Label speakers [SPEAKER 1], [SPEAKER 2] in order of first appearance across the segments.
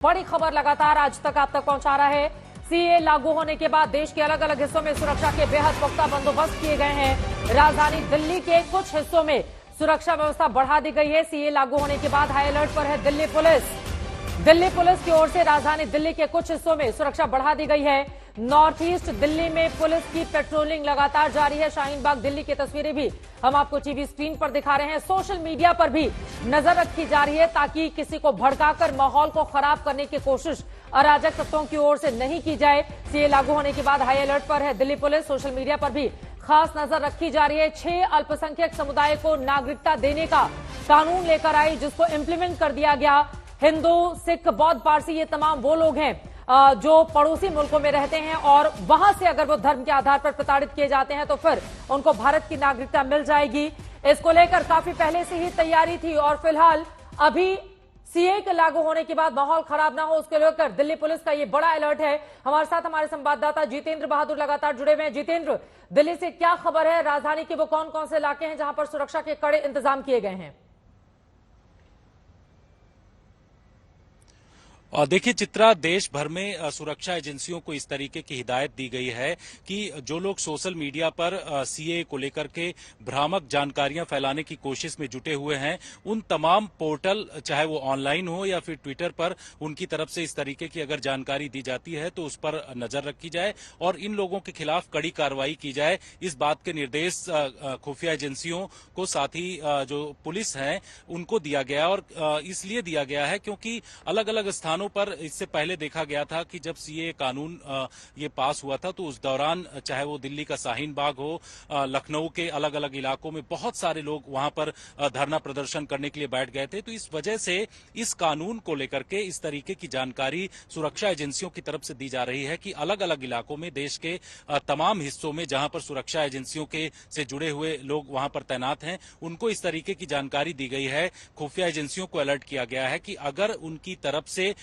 [SPEAKER 1] बड़ी खबर लगातार आज तक आप तक पहुंचा रहा है। सीए लागू होने के बाद देश के अलग अलग हिस्सों में सुरक्षा के बेहद पुख्ता बंदोबस्त किए गए हैं। राजधानी दिल्ली के कुछ हिस्सों में सुरक्षा व्यवस्था बढ़ा दी गई है। सीए लागू होने के बाद हाई अलर्ट पर है दिल्ली पुलिस। दिल्ली पुलिस की ओर से राजधानी दिल्ली के कुछ हिस्सों में सुरक्षा बढ़ा दी गई है। नॉर्थ ईस्ट दिल्ली में पुलिस की पेट्रोलिंग लगातार जारी है। शाहीन बाग दिल्ली की तस्वीरें भी हम आपको टीवी स्क्रीन पर दिखा रहे हैं। सोशल मीडिया पर भी नजर रखी जा रही है ताकि किसी को भड़काकर माहौल को खराब करने की कोशिश अराजक तत्वों की ओर से नहीं की जाए। सीए लागू होने के बाद हाई अलर्ट पर है दिल्ली पुलिस। सोशल मीडिया पर भी खास नजर रखी जा रही है। 6 अल्पसंख्यक समुदाय को नागरिकता देने का कानून लेकर आई, जिसको इम्प्लीमेंट कर दिया गया। हिंदू, सिख, बौद्ध, पारसी ये तमाम वो लोग हैं जो पड़ोसी मुल्कों में रहते हैं और वहां से अगर वो धर्म के आधार पर प्रताड़ित किए जाते हैं तो फिर उनको भारत की नागरिकता मिल जाएगी। इसको लेकर काफी पहले से ही तैयारी थी और फिलहाल अभी सीए के लागू होने के बाद माहौल खराब ना हो उसको लेकर दिल्ली पुलिस का ये बड़ा अलर्ट है। हमारे साथ हमारे संवाददाता जितेंद्र बहादुर लगातार जुड़े हुए हैं। जितेंद्र, दिल्ली से क्या खबर है? राजधानी के वो कौन कौन से इलाके हैं जहां पर सुरक्षा के कड़े इंतजाम किए गए हैं?
[SPEAKER 2] और देखिए चित्रा, देश भर में सुरक्षा एजेंसियों को इस तरीके की हिदायत दी गई है कि जो लोग सोशल मीडिया पर सीए को लेकर के भ्रामक जानकारियां फैलाने की कोशिश में जुटे हुए हैं, उन तमाम पोर्टल, चाहे वो ऑनलाइन हो या फिर ट्विटर पर, उनकी तरफ से इस तरीके की अगर जानकारी दी जाती है तो उस पर नजर रखी जाए और इन लोगों के खिलाफ कड़ी कार्रवाई की जाए। इस बात के निर्देश खुफिया एजेंसियों को, साथ ही जो पुलिस है उनको दिया गया और इसलिए दिया गया है क्योंकि अलग अलग स्थानों पर इससे पहले देखा गया था कि जब सीए कानून ये पास हुआ था तो उस दौरान चाहे वो दिल्ली का शाहीन बाग हो, लखनऊ के अलग अलग इलाकों में बहुत सारे लोग वहां पर धरना प्रदर्शन करने के लिए बैठ गए थे। तो इस वजह से इस कानून को लेकर के इस तरीके की जानकारी सुरक्षा एजेंसियों की तरफ से दी जा रही है कि अलग अलग इलाकों में, देश के तमाम हिस्सों में जहां पर सुरक्षा एजेंसियों के से जुड़े हुए लोग वहां पर तैनात हैं, उनको इस तरीके की जानकारी दी गई है। खुफिया एजेंसियों को अलर्ट किया गया है कि अगर उनकी तरफ से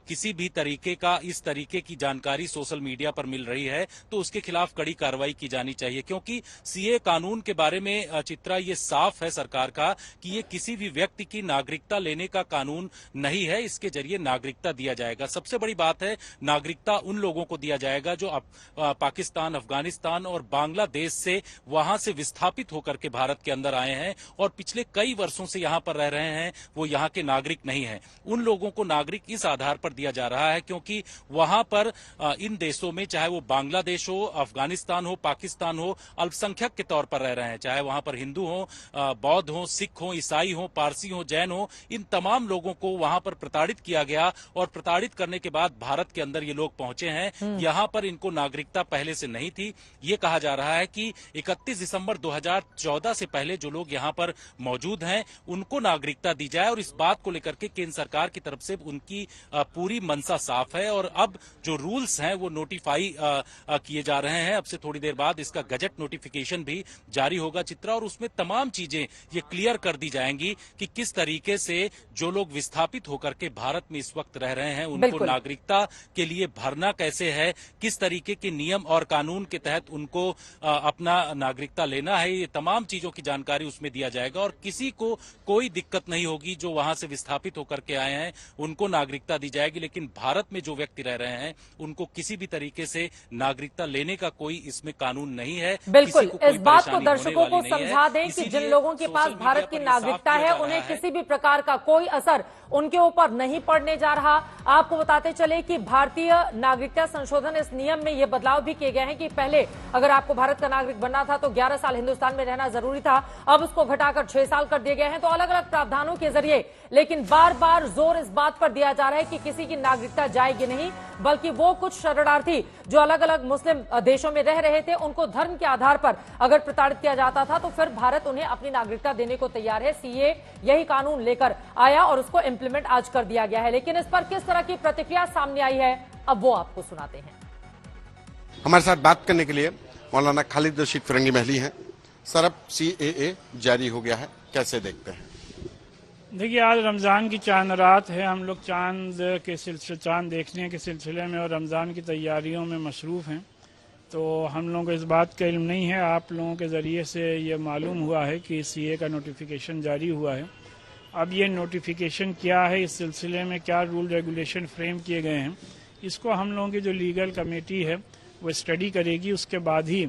[SPEAKER 2] किसी भी तरीके का इस तरीके की जानकारी सोशल मीडिया पर मिल रही है तो उसके खिलाफ कड़ी कार्रवाई की जानी चाहिए, क्योंकि सीए कानून के बारे में चित्रा ये साफ है सरकार का कि ये किसी भी व्यक्ति की नागरिकता लेने का कानून नहीं है। इसके जरिए नागरिकता दिया जाएगा। सबसे बड़ी बात है, नागरिकता उन लोगों को दिया जाएगा जो पाकिस्तान, अफगानिस्तान और बांग्लादेश से वहां से विस्थापित होकर के भारत के अंदर आए हैं और पिछले कई वर्षों से यहां पर रह रहे हैं, वो यहां के नागरिक नहीं है। उन लोगों को नागरिक इस आधार पर दिया जा रहा है क्योंकि वहां पर इन देशों में, चाहे वो बांग्लादेश हो, अफगानिस्तान हो, पाकिस्तान हो, अल्पसंख्यक के तौर पर रह रहे हैं। चाहे वहां पर हिंदू हो, बौद्ध हो, सिख हो, ईसाई हो, पारसी हो, जैन हो, इन तमाम लोगों को वहां पर प्रताड़ित किया गया और प्रताड़ित करने के बाद भारत के अंदर ये लोग पहुंचे हैं। यहां पर इनको नागरिकता पहले से नहीं थी। ये कहा जा रहा है कि 31 दिसंबर 2014 से पहले जो लोग यहां पर मौजूद हैं उनको नागरिकता दी जाए और इस बात को लेकर के केंद्र सरकार की तरफ से उनकी पूरी मंशा साफ है और अब जो रूल्स हैं वो नोटिफाई किए जा रहे हैं। अब से थोड़ी देर बाद इसका गजट नोटिफिकेशन भी जारी होगा चित्रा, और उसमें तमाम चीजें ये क्लियर कर दी जाएंगी कि किस तरीके से जो लोग विस्थापित होकर के भारत में इस वक्त रह रहे हैं उनको नागरिकता के लिए भरना कैसे है, किस तरीके के नियम और कानून के तहत उनको अपना नागरिकता लेना है, ये तमाम चीजों की जानकारी उसमें दिया जाएगा और किसी को कोई दिक्कत नहीं होगी। जो वहां से विस्थापित होकर के आए हैं उनको नागरिकता दी जाएगी, लेकिन भारत में जो व्यक्ति रह रहे हैं उनको किसी भी तरीके से नागरिकता लेने का कोई इसमें कानून नहीं है।
[SPEAKER 1] बिल्कुल, इस बात को दर्शकों को समझा दें कि जिन लोगों के पास भारत की नागरिकता है उन्हें किसी भी प्रकार का कोई असर उनके ऊपर नहीं पड़ने जा रहा। आपको बताते चले कि भारतीय नागरिकता संशोधन इस नियम में ये बदलाव भी किए गए हैं कि पहले अगर आपको भारत का नागरिक बनना था तो 11 साल हिंदुस्तान में रहना जरूरी था, अब उसको घटाकर 6 साल कर दिए गए हैं। तो अलग अलग प्रावधानों के जरिए, लेकिन बार बार जोर इस बात पर दिया जा रहा है कि किसी की नागरिकता जाएगी नहीं, बल्कि वो कुछ शरणार्थी जो अलग अलग मुस्लिम देशों में रह रहे थे उनको धर्म के आधार पर अगर प्रताड़ित किया जाता था तो फिर भारत उन्हें अपनी नागरिकता देने को तैयार है। सीए यही कानून लेकर आया और उसको इंप्लीमेंट आज कर दिया गया है, लेकिन इस पर किस तरह की प्रतिक्रिया सामने आई है अब वो आपको सुनाते हैं।
[SPEAKER 3] हमारे साथ बात करने के लिए मौलाना खालिद रशीद फिरंगी महली हैं। सर, अब सीएए जारी हो गया है, कैसे देखते हैं?
[SPEAKER 4] देखिए, आज रमज़ान की चांद रात है। हम लोग चांद देखने के सिलसिले में और रमज़ान की तैयारियों में मशरूफ़ हैं, तो हम लोगों को इस बात का इल्म नहीं है। आप लोगों के ज़रिए से ये मालूम हुआ है कि सीए का नोटिफिकेशन जारी हुआ है। अब ये नोटिफिकेशन क्या है, इस सिलसिले में क्या रूल रेगुलेशन फ्रेम किए गए हैं, इसको हम लोगों की जो लीगल कमेटी है वो स्टडी करेगी, उसके बाद ही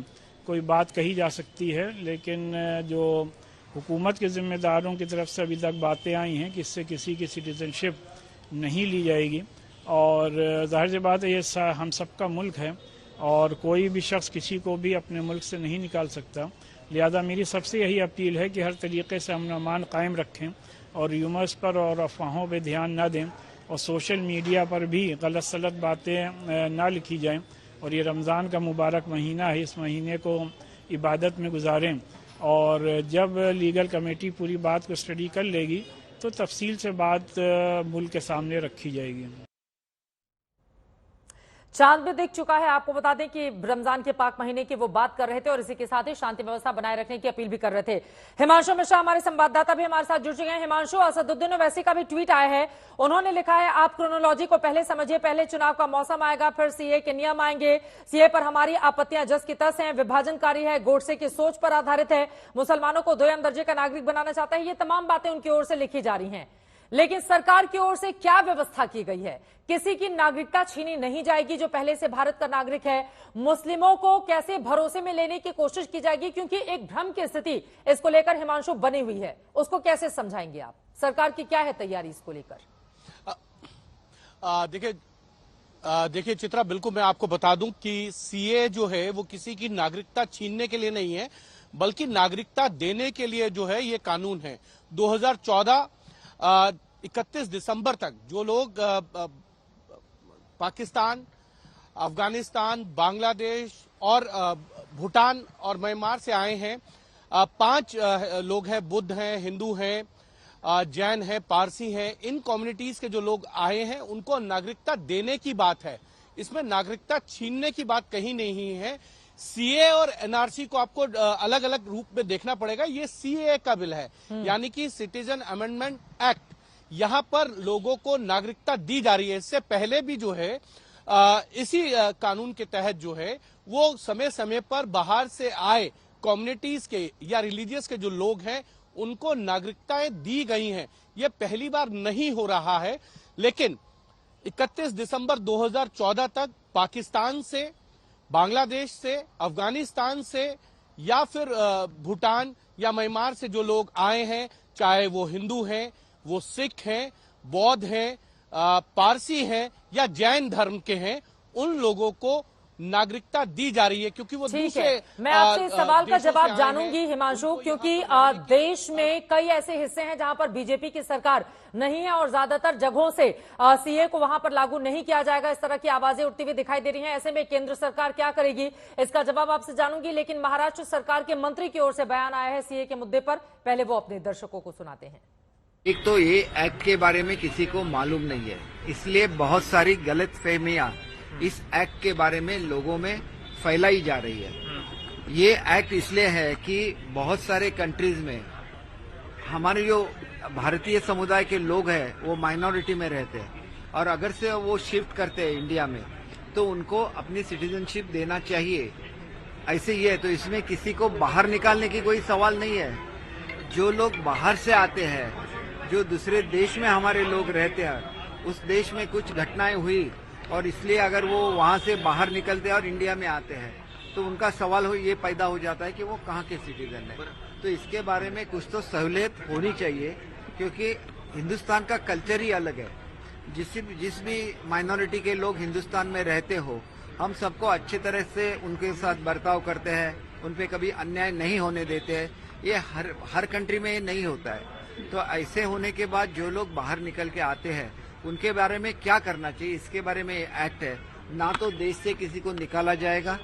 [SPEAKER 4] कोई बात कही जा सकती है। लेकिन जो हुकूमत के जिम्मेदारों की तरफ से अभी तक बातें आई हैं कि इससे किसी की सिटीजनशिप नहीं ली जाएगी, और जाहिर सी बात है ये हम सबका मुल्क है और कोई भी शख्स किसी को भी अपने मुल्क से नहीं निकाल सकता। लिहाजा मेरी सबसे यही अपील है कि हर तरीके से अमन अमान कायम रखें और र्यूमर्स पर और अफवाहों पर ध्यान न दें, और सोशल मीडिया पर भी गलत सलत बातें ना लिखी जाएं। और ये रमज़ान का मुबारक महीना है, इस महीने को इबादत में गुजारें, और जब लीगल कमेटी पूरी बात को स्टडी कर लेगी तो तफसील से बात मुल्क के सामने रखी जाएगी।
[SPEAKER 1] चांद भी दिख चुका है। आपको बता दें कि रमजान के पाक महीने की वो बात कर रहे थे और इसी के साथ ही शांति व्यवस्था बनाए रखने की अपील भी कर रहे थे। हिमांशु मिश्रा हमारे संवाददाता भी हमारे साथ जुड़ चुके हैं। हिमांशु, असदुद्दीन ओवैसी का भी ट्वीट आया है, उन्होंने लिखा है आप क्रोनोलॉजी को पहले समझिए, पहले चुनाव का मौसम आएगा, फिर सीए के नियम आएंगे। सीए पर हमारी आपत्तियां जस की तस हैं, विभाजनकारी है, गोडसे की सोच पर आधारित है, मुसलमानों को दोयम दर्जे का नागरिक बनाना चाहता है। ये तमाम बातें उनकी ओर से लिखी जा रही हैं, लेकिन सरकार की ओर से क्या व्यवस्था की गई है? किसी की नागरिकता छीनी नहीं जाएगी जो पहले से भारत का नागरिक है। मुस्लिमों को कैसे भरोसे में लेने की कोशिश की जाएगी, क्योंकि एक भ्रम की स्थिति इसको लेकर हिमांशु बनी हुई है, उसको कैसे समझाएंगे आप? सरकार की क्या है तैयारी इसको लेकर?
[SPEAKER 5] देखिए चित्रा, बिल्कुल मैं आपको बता दूं कि सीए जो है वो किसी की नागरिकता छीनने के लिए नहीं है, बल्कि नागरिकता देने के लिए जो है ये कानून है। 2014 31 दिसंबर तक जो लोग पाकिस्तान, अफगानिस्तान, बांग्लादेश और भूटान और म्यांमार से आए हैं, 5 लोग हैं, बुद्ध हैं, हिंदू हैं, जैन हैं, पारसी हैं, इन कम्युनिटीज के जो लोग आए हैं उनको नागरिकता देने की बात है। इसमें नागरिकता छीनने की बात कहीं नहीं है। सीए और एनआरसी को आपको अलग अलग रूप में देखना पड़ेगा। ये सीए का बिल है, यानी कि सिटीजन अमेंडमेंट एक्ट। यहां पर लोगों को नागरिकता दी जा रही है। इससे पहले भी जो है इसी कानून के तहत जो है वो समय समय पर बाहर से आए कम्युनिटीज के या रिलीजियस के जो लोग हैं उनको नागरिकताएं दी गई हैं। ये पहली बार नहीं हो रहा है, लेकिन 31 दिसंबर 2014 तक पाकिस्तान से, बांग्लादेश से, अफगानिस्तान से या फिर भूटान या म्यांमार से जो लोग आए हैं, चाहे वो हिंदू हैं, वो सिख हैं, बौद्ध हैं, पारसी हैं या जैन धर्म के हैं, उन लोगों को नागरिकता दी जा रही है, क्योंकि वो दूसरे।
[SPEAKER 1] मैं आपसे इस सवाल का जवाब जानूंगी हिमांशु, क्योंकि देश में कई ऐसे हिस्से हैं जहां पर बीजेपी की सरकार नहीं है और ज्यादातर जगहों से सीए को वहां पर लागू नहीं किया जाएगा, इस तरह की आवाजें उठती हुई दिखाई दे रही हैं। ऐसे में केंद्र सरकार क्या करेगी, इसका जवाब आपसे जानूंगी। लेकिन महाराष्ट्र सरकार के मंत्री की ओर से बयान आया है सीए के मुद्दे पर, पहले वो अपने दर्शकों को सुनाते हैं।
[SPEAKER 6] एक तो ये एक्ट के बारे में किसी को मालूम नहीं है, इसलिए बहुत सारी गलतफहमियां इस एक्ट के बारे में लोगों में फैलाई जा रही है। ये एक्ट इसलिए है कि बहुत सारे कंट्रीज में हमारे जो भारतीय समुदाय के लोग हैं वो माइनॉरिटी में रहते हैं, और अगर से वो शिफ्ट करते हैं इंडिया में तो उनको अपनी सिटीजनशिप देना चाहिए। ऐसे ही है, तो इसमें किसी को बाहर निकालने की कोई सवाल नहीं है। जो लोग बाहर से आते हैं, जो दूसरे देश में हमारे लोग रहते हैं, उस देश में कुछ घटनाएं हुई और इसलिए अगर वो वहां से बाहर निकलते हैं और इंडिया में आते हैं तो उनका सवाल ये पैदा हो जाता है कि वो कहाँ के सिटीजन है। तो इसके बारे में कुछ तो सहूलियत होनी चाहिए, क्योंकि हिंदुस्तान का कल्चर ही अलग है। जिस भी माइनॉरिटी के लोग हिंदुस्तान में रहते हो, हम सबको अच्छी तरह से उनके साथ बर्ताव करते हैं, उन पे कभी अन्याय नहीं होने देते हैं। ये हर कंट्री में नहीं होता है। तो ऐसे होने के बाद जो लोग बाहर निकल के आते हैं उनके बारे में क्या करना चाहिए, इसके बारे में एक्ट है। ना तो देश से किसी को निकाला जाएगा।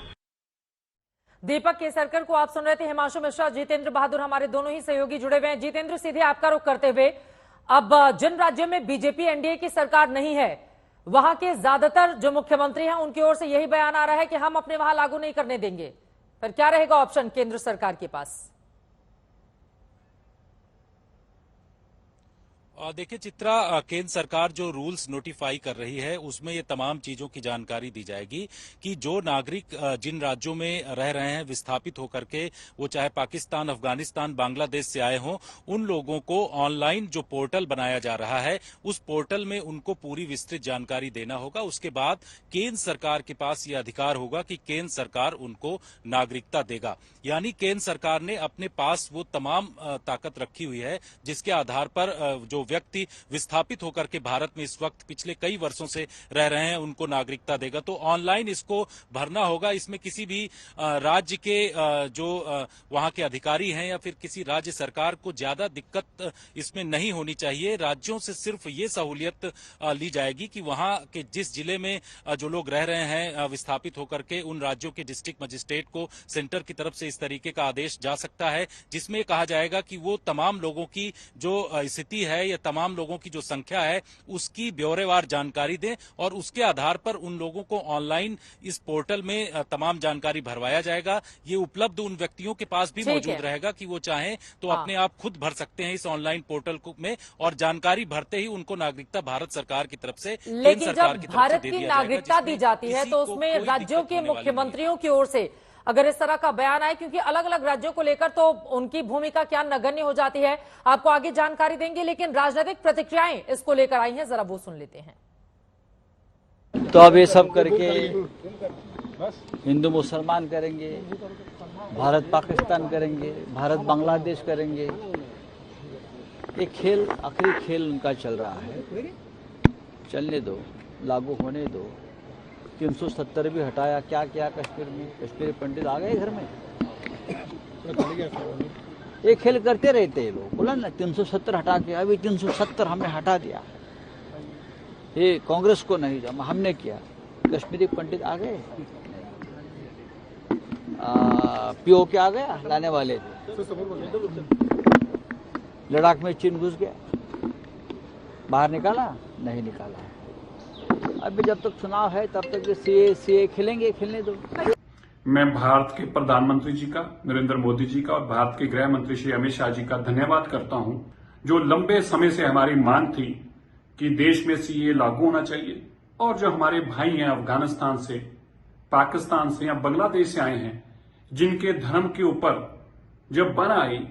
[SPEAKER 1] दीपक केसरकर को आप सुन रहे थे। हिमांशु मिश्रा, जितेंद्र बहादुर हमारे दोनों ही सहयोगी जुड़े हुए हैं। जितेंद्र, सीधे आपका रुख करते हुए, अब जिन राज्यों में बीजेपी एनडीए की सरकार नहीं है वहां के ज्यादातर जो मुख्यमंत्री हैं उनकी ओर से यही बयान आ रहा है कि हम अपने वहां लागू नहीं करने देंगे, पर क्या रहेगा ऑप्शन केंद्र सरकार के पास?
[SPEAKER 2] देखिए चित्रा, केंद्र सरकार जो रूल्स नोटिफाई कर रही है उसमें ये तमाम चीजों की जानकारी दी जाएगी कि जो नागरिक जिन राज्यों में रह रहे हैं विस्थापित होकर के, वो चाहे पाकिस्तान, अफगानिस्तान, बांग्लादेश से आए हों, उन लोगों को ऑनलाइन जो पोर्टल बनाया जा रहा है उस पोर्टल में उनको पूरी विस्तृत जानकारी देना होगा। उसके बाद केंद्र सरकार के पास ये अधिकार होगा कि केंद्र सरकार उनको नागरिकता देगा। यानी केंद्र सरकार ने अपने पास वो तमाम ताकत रखी हुई है जिसके आधार पर जो व्यक्ति विस्थापित होकर के भारत में इस वक्त पिछले कई वर्षों से रह रहे हैं उनको नागरिकता देगा। तो ऑनलाइन इसको भरना होगा। इसमें किसी भी राज्य के जो वहां के अधिकारी हैं या फिर किसी राज्य सरकार को ज्यादा दिक्कत इसमें नहीं होनी चाहिए। राज्यों से सिर्फ ये सहूलियत ली जाएगी कि वहां के जिस जिले में जो लोग रह रहे हैं विस्थापित होकर के, उन राज्यों के डिस्ट्रिक्ट मजिस्ट्रेट को सेंटर की तरफ से इस तरीके का आदेश जा सकता है जिसमें कहा जाएगा कि वो तमाम लोगों की जो स्थिति है या तमाम लोगों की जो संख्या है उसकी ब्यौरेवार जानकारी दें और उसके आधार पर उन लोगों को ऑनलाइन इस पोर्टल में तमाम जानकारी भरवाया जाएगा। ये उपलब्ध उन व्यक्तियों के पास भी मौजूद रहेगा कि वो चाहें तो अपने आप खुद भर सकते हैं इस ऑनलाइन पोर्टल में, और जानकारी भरते ही उनको नागरिकता भारत सरकार की तरफ से,
[SPEAKER 1] लेकिन जब भारत की नागरिकता दी जाती है तो उसमें राज्यों के मुख्यमंत्रियों की ओर से अगर इस तरह का बयान आए, क्योंकि अलग अलग राज्यों को लेकर तो उनकी भूमिका क्या नगण्य हो जाती है, आपको आगे जानकारी देंगे, लेकिन राजनीतिक प्रतिक्रियाएं इसको लेकर आई हैं, जरा वो सुन लेते हैं।
[SPEAKER 7] तो अब ये सब करके हिंदू मुसलमान करेंगे, भारत पाकिस्तान करेंगे, भारत बांग्लादेश करेंगे। एक खेल, आखिरी खेल उनका चल रहा है, चलने दो, लागू होने दो। 370 भी हटाया, क्या किया कश्मीर में? कश्मीरी पंडित आ गए घर में। ये खेल करते रहते हैं लोग। बोला ना 370 हटा के, अभी 370 हमने हटा दिया। ये कांग्रेस को नहीं जमा, हमने किया। कश्मीरी पंडित आ गए, पीओ के आ गया, लाने वाले थे। लद्दाख में चीन घुस गया, बाहर निकाला? नहीं निकाला। अभी जब तक चुनाव है तब तक सीए खेलेंगे, खेलने दो।
[SPEAKER 8] मैं भारत के प्रधानमंत्री जी का, नरेंद्र मोदी जी का और भारत के गृह मंत्री श्री अमित शाह जी का धन्यवाद करता हूं, जो लंबे समय से हमारी मांग थी कि देश में सीए लागू होना चाहिए, और जो हमारे भाई हैं अफगानिस्तान से, पाकिस्तान से या बांग्लादेश से आए हैं, जिनके धर्म के ऊपर जब बन आई,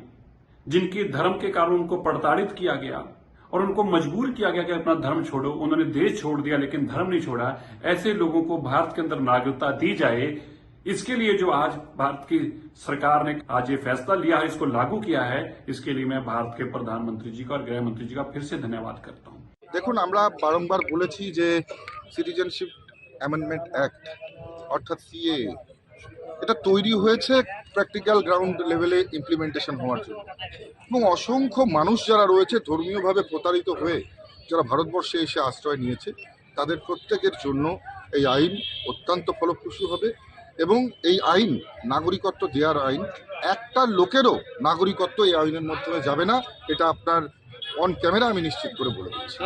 [SPEAKER 8] जिनके धर्म के कारण उनको प्रताड़ित किया गया और उनको मजबूर किया गया कि अपना धर्म छोड़ो, उन्होंने देश छोड़ दिया लेकिन धर्म नहीं छोड़ा, ऐसे लोगों को भारत के अंदर नागरिकता दी जाए। इसके लिए जो आज भारत की सरकार ने आज ये फैसला लिया है, इसको लागू किया है, इसके लिए मैं भारत के प्रधानमंत्री जी का और गृह मंत्री जी का फिर से धन्यवाद करता हूं।
[SPEAKER 9] দেখুন, আমরা বারংবার বলেছি যে সিটিজেনশিপ অ্যামেন্ডমেন্ট অ্যাক্ট অর্থাৎ সিএ এটা তৈরি হয়েছে প্র্যাকটিক্যাল গ্রাউন্ড লেভেলে ইমপ্লিমেন্টেশন হওয়ার জন্য, এবং অসংখ্য মানুষ যারা রয়েছে ধর্মীয়ভাবে প্রতারিত হয়ে যারা ভারতবর্ষে এসে আশ্রয় নিয়েছে তাদের প্রত্যেকের জন্য এই আইন অত্যন্ত ফলপ্রসূ হবে। এবং এই আইন নাগরিকত্ব দেওয়ার আইন, একটা লোকেরও নাগরিকত্ব এই আইনের মাধ্যমে যাবে না, এটা আপনার অন ক্যামেরা আমি নিশ্চিত করে বলে দিচ্ছি।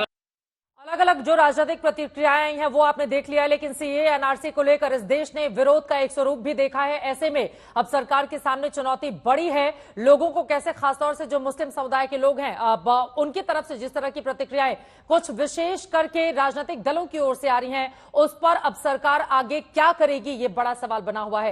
[SPEAKER 1] अलग अलग जो राजनीतिक प्रतिक्रियाएं आई हैं वो आपने देख लिया है, लेकिन सीए एनआरसी को लेकर इस देश ने विरोध का एक स्वरूप भी देखा है। ऐसे में अब सरकार के सामने चुनौती बड़ी है। लोगों को कैसे, खासतौर से जो मुस्लिम समुदाय के लोग हैं, अब उनकी तरफ से जिस तरह की प्रतिक्रियाएं कुछ विशेष करके राजनीतिक दलों की ओर से आ रही हैं, उस पर अब सरकार आगे क्या करेगी, ये बड़ा सवाल बना हुआ है।